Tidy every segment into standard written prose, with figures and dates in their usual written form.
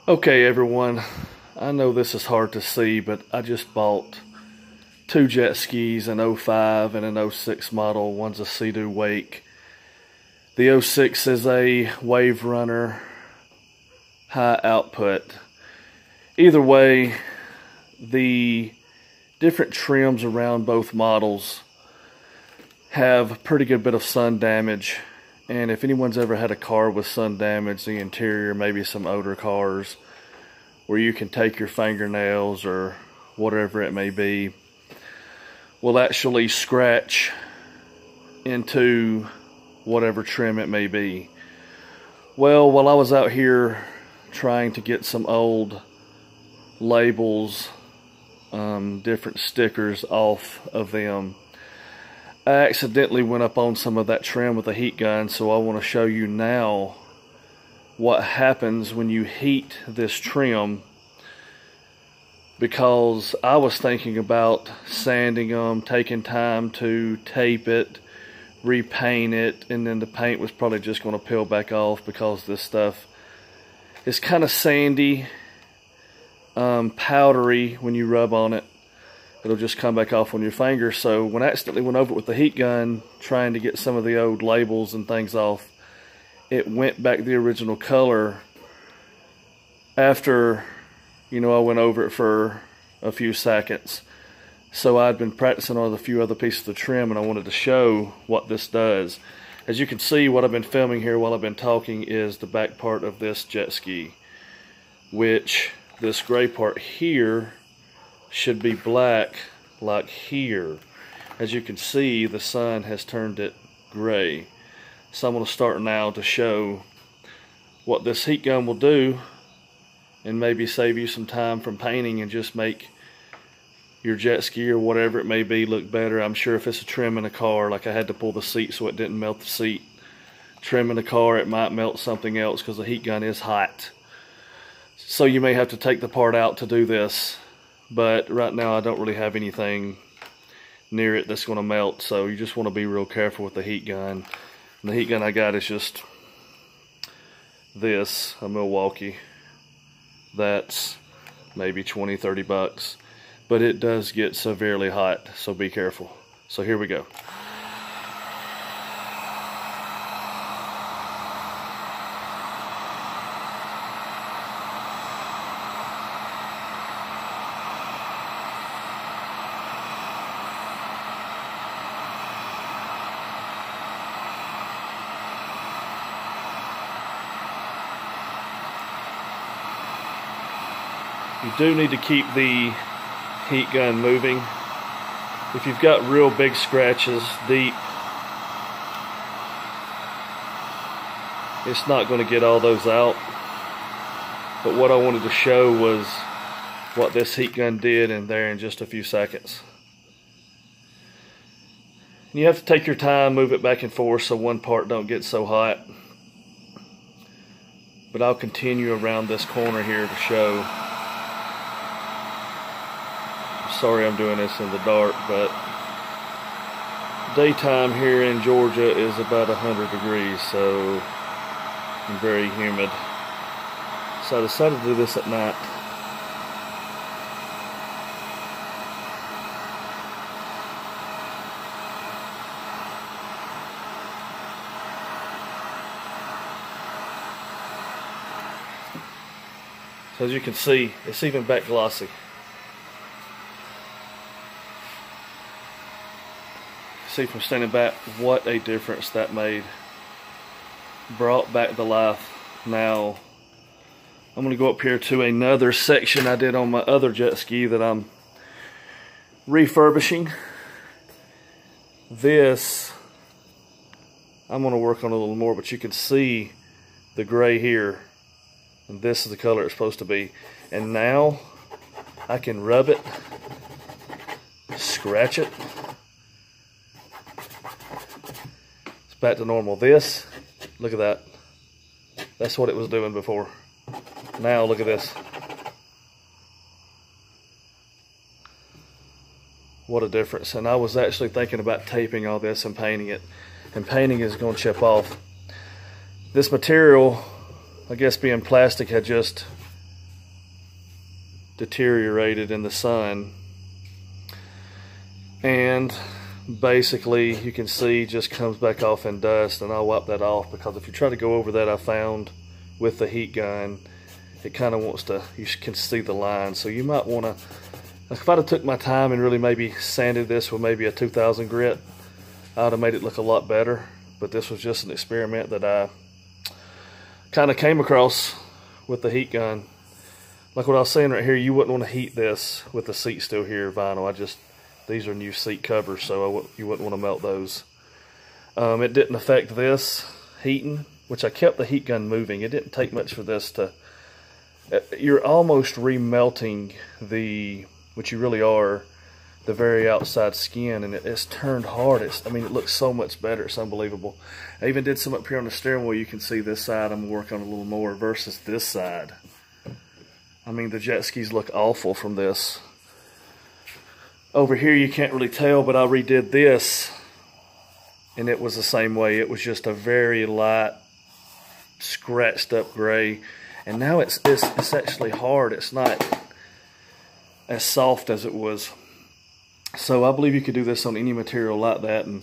Okay everyone, I know this is hard to see, but I just bought two jet skis, an 05 and an 06 model. One's a Sea-Doo Wake. The 06 is a Wave Runner high output. Either way, the different trims around both models have a pretty good bit of sun damage. And if anyone's ever had a car with sun damage, the interior, maybe some older cars, where you can take your fingernails or whatever it may be, will actually scratch into whatever trim it may be. Well, while I was out here trying to get some old labels, different stickers off of them, I accidentally went up on some of that trim with a heat gun, so I want to show you now what happens when you heat this trim, because I was thinking about sanding them, taking time to tape it, repaint it, and then the paint was probably just going to peel back off because this stuff is kind of sandy, powdery when you rub on it. It'll just come back off on your finger. So when I accidentally went over it with the heat gun trying to get some of the old labels and things off, it went back the original color after, you know, I went over it for a few seconds. So I'd been practicing on a few other pieces of trim, and I wanted to show what this does. As you can see, what I've been filming here while I've been talking is the back part of this jet ski, which this gray part here should be black like here. As you can see, the sun has turned it gray. So I'm going to start now to show what this heat gun will do, and maybe save you some time from painting and just make your jet ski or whatever it may be look better. I'm sure if it's a trim in a car, like I had to pull the seat so it didn't melt the seat, trim in the car, it might melt something else because the heat gun is hot. So you may have to take the part out to do this. But right now I don't really have anything near it that's going to melt, so you just want to be real careful with the heat gun. And the heat gun I got is just this, a Milwaukee. That's maybe 20-30 bucks, but it does get severely hot, so be careful. So here we go. You do need to keep the heat gun moving. If you've got real big scratches deep, it's not going to get all those out. But what I wanted to show was what this heat gun did in there in just a few seconds. You have to take your time, move it back and forth so one part don't get so hot. But I'll continue around this corner here to show. Sorry I'm doing this in the dark, but daytime here in Georgia is about 100 degrees, so very humid. So I decided to do this at night. So as you can see, it's even back glossy. See from standing back what a difference that made. Brought back to life. Now I'm going to go up here to another section I did on my other jet ski that I'm refurbishing. This I'm going to work on a little more, but you can see the gray here, and this is the color it's supposed to be. And now I can rub it, scratch it. Back to normal. This, look at that. That's what it was doing before. Now look at this. What a difference. And I was actually thinking about taping all this and painting it. And painting is going to chip off. This material, I guess being plastic, had just deteriorated in the sun. And basically you can see just comes back off in dust, and I'll wipe that off because if you try to go over that, I found with the heat gun, it kind of wants to, you can see the line. So you might want to, like if I'd have took my time and really maybe sanded this with maybe a 2000 grit, I'd have made it look a lot better. But this was just an experiment that I kind of came across with the heat gun. Like what I was saying right here, you wouldn't want to heat this with the seat still here, vinyl. These are new seat covers, so you wouldn't want to melt those. It didn't affect this heating, which I kept the heat gun moving. It didn't take much for this to, you're almost remelting which you really are, the very outside skin, and it's turned hard. I mean, it looks so much better. It's unbelievable. I even did some up here on the steering wheel. You can see this side I'm working on a little more versus this side. I mean, the jet skis look awful from this. Over here you can't really tell, but I redid this and it was the same way. It was just a very light, scratched up gray, and now it's actually hard. It's not as soft as it was. So I believe you could do this on any material like that, and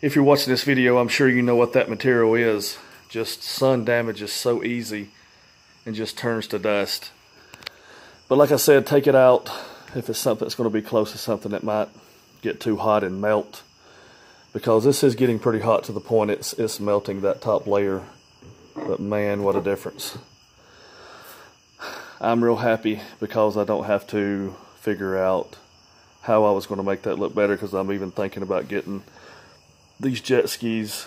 if you're watching this video, I'm sure you know what that material is. Just sun damage is so easy and just turns to dust. But like I said, take it out if it's something that's going to be close to something that might get too hot and melt, because this is getting pretty hot to the point it's melting that top layer. But man, what a difference. I'm real happy because I don't have to figure out how I was going to make that look better, because I'm even thinking about getting these jet skis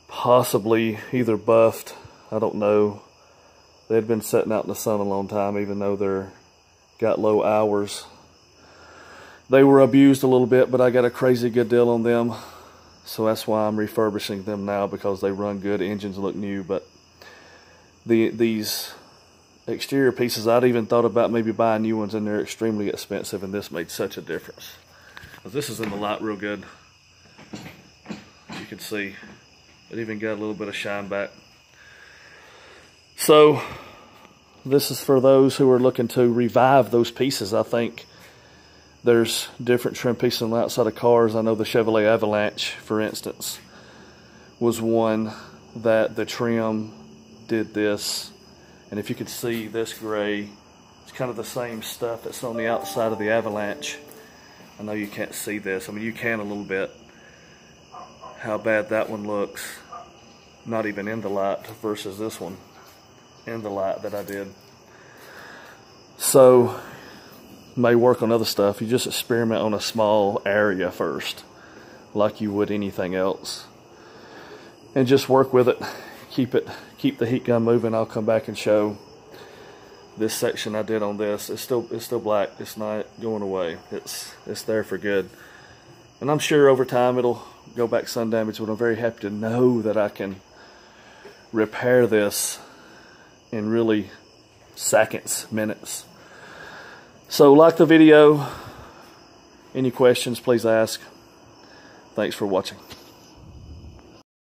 possibly either buffed. I don't know. They'd been sitting out in the sun a long time, even though they're got low hours. They were abused a little bit, but I got a crazy good deal on them. So that's why I'm refurbishing them now, because they run good. Engines look new, but these exterior pieces, I'd even thought about maybe buying new ones, and they're extremely expensive, and this made such a difference. Because this is in the light real good. You can see it even got a little bit of shine back. So this is for those who are looking to revive those pieces. I think there's different trim pieces on the outside of cars. I know the Chevrolet Avalanche, for instance, was one that the trim did this. And if you could see this gray, it's kind of the same stuff that's on the outside of the Avalanche. I know you can't see this. I mean, you can a little bit. How bad that one looks, not even in the light, versus this one in the light that I did. So may work on other stuff. You just experiment on a small area first, like you would anything else, and just work with it. Keep the heat gun moving. I'll come back and show this section I did on this. It's still black. It's not going away. It's there for good, and I'm sure over time it'll go back sun damage, but I'm very happy to know that I can repair this in really seconds, minutes. So like the video. Any questions, please ask. Thanks for watching.